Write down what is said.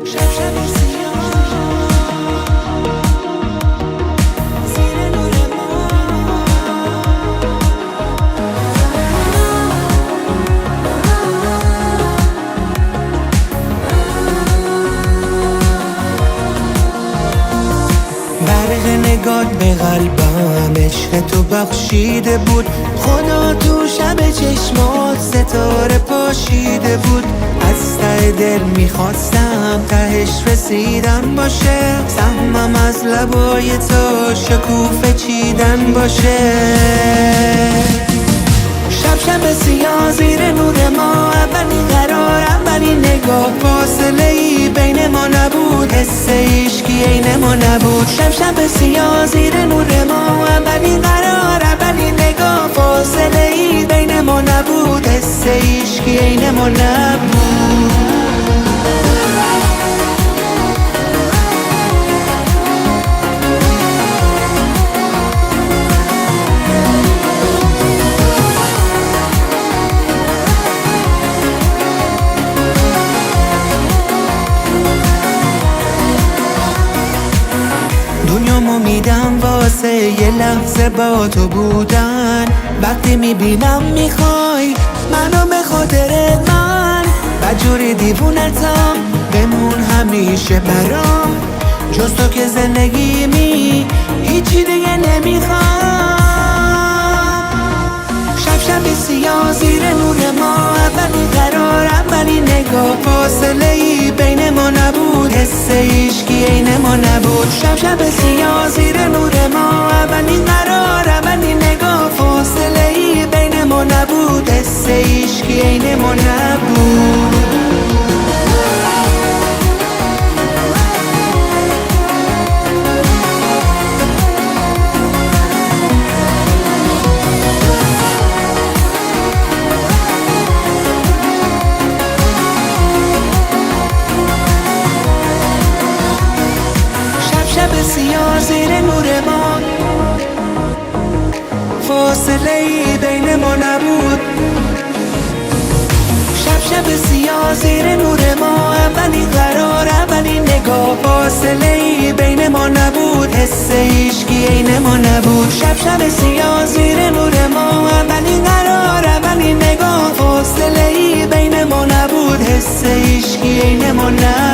شب شب سیاه زیر نور برق نگات به قلبم عشق تو بخشیده بود. خدا تو شب چشمات ستاره پاشیده بود. از ته دل میخواستم تهش رسیدن باشه. سهمم از لبای تو شکوفه چیدن باشه. شب شب سیاه زیر نور ما، اولین قرار اولین نگاه، فاصله ای بین ما نبود، حس عشقی عین ما نبود. شب شب سیاه زیر نور ما، اولین قرار اولین نگاه، فاصله ای بین ما نبود، حس عشقی عین ما نبود. دنیامو میدم واسه یه لحظه با تو بودن. وقتی میبینم میخوای منو به خاطرت من، بدجوری دیوونتم بمون همیشه برام. جز تو که زندگیمی هیچی دیگه نمیخوام. شب شب سیاه زیر نور ما، اولین قرار اولین نگاه، فاصله ای بین ما نبود، حس عشقی عین ما نبود. شب شب سیاه زیر نور ما، اولین قرار اولین نگاه، فاصله ای بین ما نبود، حس عشقی عین ما نبود. شب سیاه زیر نور ما، فاصله ای بین ما نبود. شب شب سیاه زیر نور ما، اولین قرار اولین نگاه، فاصله ای بین ما نبود، حس عشقی عین ما نبود. شب شب سیاه زیر نور ما، اولین قرار اولین نگاه، فاصله ای بین ما نبود، حس عشقی عین ما نبود.